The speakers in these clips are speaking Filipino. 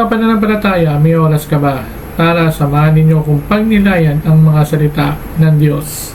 mga pananampalataya, may oras ka ba para samahan ninyo kung pagnilayan ang mga salita ng Diyos?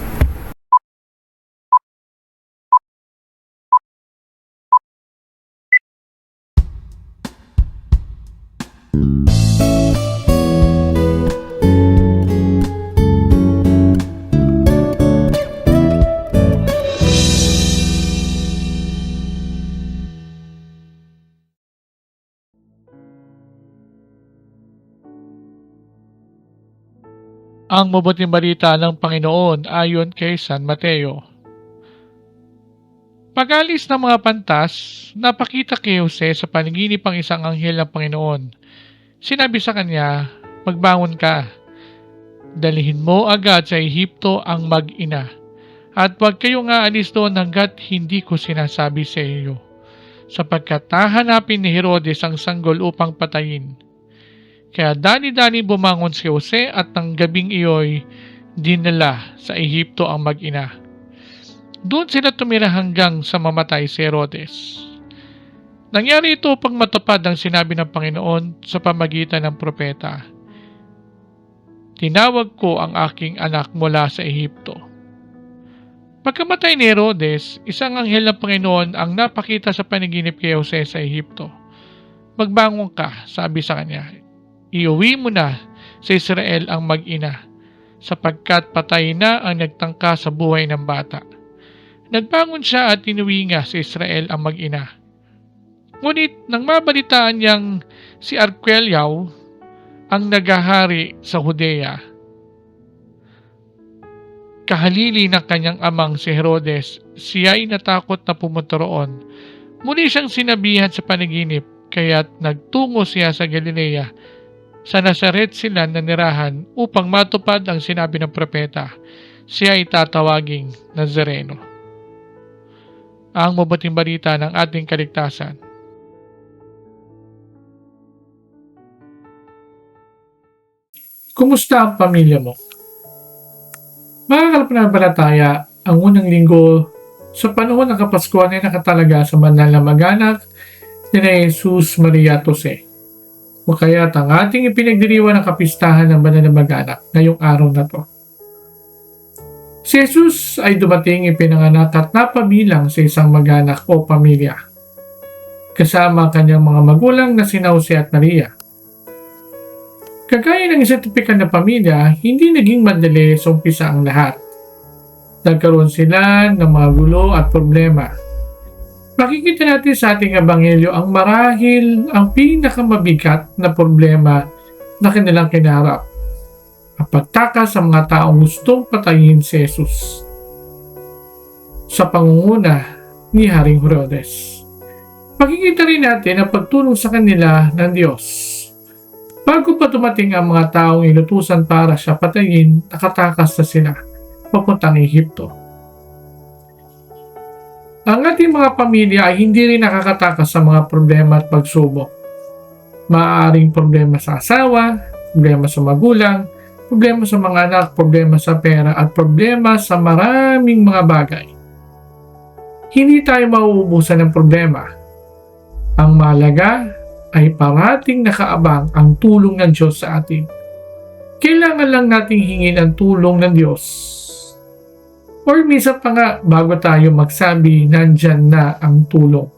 Ang mabuting balita ng Panginoon ayon kay San Mateo. Pag-alis ng mga pantas, napakita kay Jose sa panaginip ang isang anghel ng Panginoon. Sinabi sa kanya, "Magbangon ka, dalhin mo agad sa Ehipto ang mag-ina, at huwag kayong aalis doon hanggat hindi ko sinasabi sa iyo, sapagkat hahanapin ni Herodes ang sanggol upang patayin." Kaya dani-dani bumangon si Jose at ng gabing iyo'y dinala sa Ehipto ang mag-ina. Doon sila tumira hanggang sa mamatay si Herodes. Nangyari ito upang matupad ang sinabi ng Panginoon sa pamagitan ng propeta, "Tinawag ko ang aking anak mula sa Ehipto." Pagkamatay ni Herodes, isang anghel ng Panginoon ang napakita sa panaginip kay Jose sa Ehipto. "Magbangon ka," sabi sa kanya. "Iuwi mo na sa Israel ang mag-ina, sapagkat patay na ang nagtangka sa buhay ng bata." Nagbangon siya at inuwi nga sa Israel ang mag-ina. Ngunit nang mabalitaan niyang si Arquelao ang naghahari sa Judea, kahalili ng kanyang amang si Herodes, siya ay natakot na pumunta roon. Muli siyang sinabihan sa panaginip, kaya't nagtungo siya sa Galilea. Sa Nazaret sila nanirahan upang matupad ang sinabi ng propeta, siya ay tatawaging Nazareno. Ang mabuting balita ng ating kaligtasan. Kumusta ang pamilya mo? Mga kapanampalataya, ang unang linggo sa panahon ng Kapaskuhan ay nakatalaga sa banal na mag-anak ni Jesus, Maria at Jose. O kaya't ang ating ipinagdiriwang ng kapistahan ng banal na mag-anak ngayong araw na to. Si Jesus ay dumating, ipinanganak at napabilang sa isang mag-anak o pamilya, kasama ang kanyang mga magulang na sina Jose at Maria. Kagaya ng isang tipikal na pamilya, hindi naging madali sa umpisa ang lahat. Nagkaroon sila ng mga gulo at problema. Makikita natin sa ating ebanghelyo ang marahil ang pinakamabigat na problema na kanilang kinaharap. Ang pagtakas sa mga taong gustong patayin si Jesus sa pangunguna ni Haring Herodes. Makikita rin natin ang pagtulong sa kanila ng Diyos. Bago pa dumating ang mga taong inutusan para siya patayin, nakatakas na sila papuntang Ehipto. Ang ating mga pamilya ay hindi rin nakakatakas sa mga problema at pagsubok. Maaaring problema sa asawa, problema sa magulang, problema sa mga anak, problema sa pera, at problema sa maraming mga bagay. Hindi tayo mauubusan ng problema. Ang mahalaga ay parating nakaabang ang tulong ng Diyos sa atin. Kailangan lang nating hingin ang tulong ng Diyos. Or minsan pa nga, bago tayo magsabi, nandyan na ang tulong.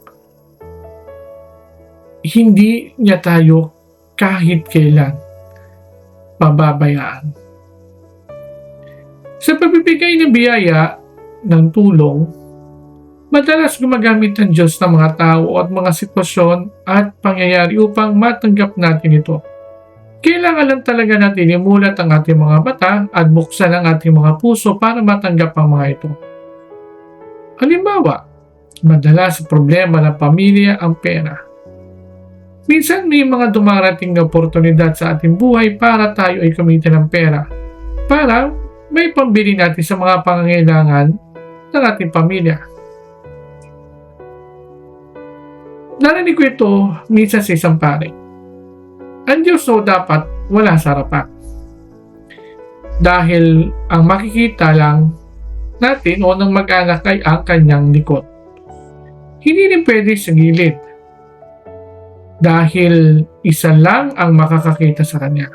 Hindi niya tayo kahit kailan pababayaan. Sa pagbibigay ng biyaya ng tulong, madalas gumagamit ang Diyos ng mga tao at mga sitwasyon at pangyayari upang matanggap natin ito. Kailangan lang talaga natin imulat ang ating mga mata at buksan ang ating mga puso para matanggap ang mga ito. Halimbawa, madalas problema ng pamilya ang pera. Minsan may mga dumarating na oportunidad sa ating buhay para tayo ay kumita ng pera para may pambili natin sa mga pangangailangan ng ating pamilya. Narinig ko ito minsan sa isang pare. Ang Diyos dapat wala sa harapan. Dahil ang makikita lang natin o ng mag-anak ay ang kanyang likod. Hindi rin pwede sa gilid. Dahil Isa lang ang makakakita sa Kanya.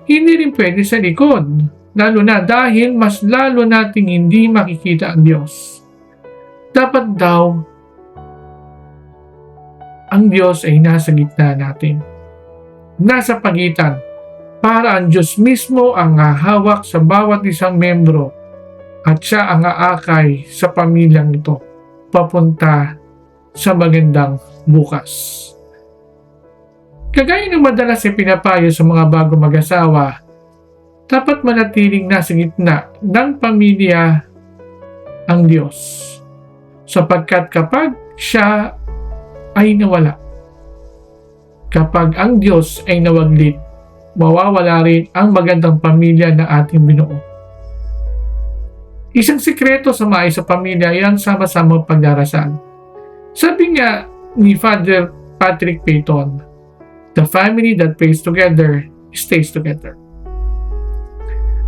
Hindi rin pwede sa likod, lalo na dahil mas lalo nating hindi makikita ang Diyos. Dapat daw, ang Diyos ay nasa gitna natin. Nasa pagitan, para ang Diyos mismo ang hahawak sa bawat isang membro at siya ang aakay sa pamilyang ito papunta sa magandang bukas. Kagaya ng madalas ay pinapayo sa mga bago mag-asawa, dapat manatiling nasa gitna ng pamilya ang Diyos. Sapagkat kapag siya ay nawala, kapag ang Diyos ay nawaglit, mawawala rin ang magandang pamilya na ating binuo. Isang sikreto sa maayos sa pamilya ay ang sama-samang pagdarasal. Sabi nga ni Father Patrick Peyton, "The family that prays together stays together."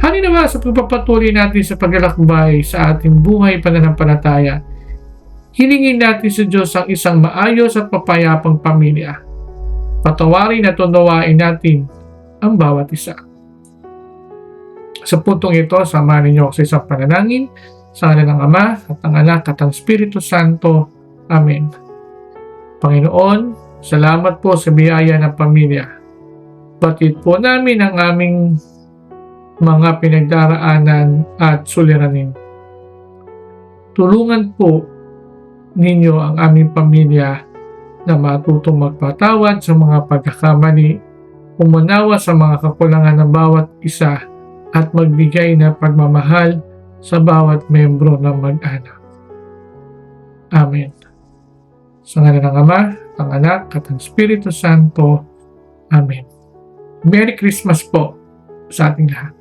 Halinawa sa pagpapatuloy natin sa paglalakbay sa ating buhay pananampalataya, hilingin natin sa Diyos ang isang maayos at mapayapang pamilya. Patawarin at unawain natin ang bawat isa. Sa puntong ito, samahan ninyo ako sa isang panalangin sa ngalan ng Ama at ng Anak at ng Espiritu Santo. Amen. Panginoon, salamat po sa biyaya ng pamilya. Batid po namin ang aming mga pinagdaraanan at suliranin. Tulungan po ninyo ang aming pamilya na matutong magpatawad sa mga pagkakamali, umunawa sa mga kakulangan ng bawat isa, at magbigay ng pagmamahal sa bawat membro ng mag-anak. Amen. Sa ngalan ng Ama, ng Anak, at ng Espiritu Santo. Amen. Merry Christmas po sa ating lahat.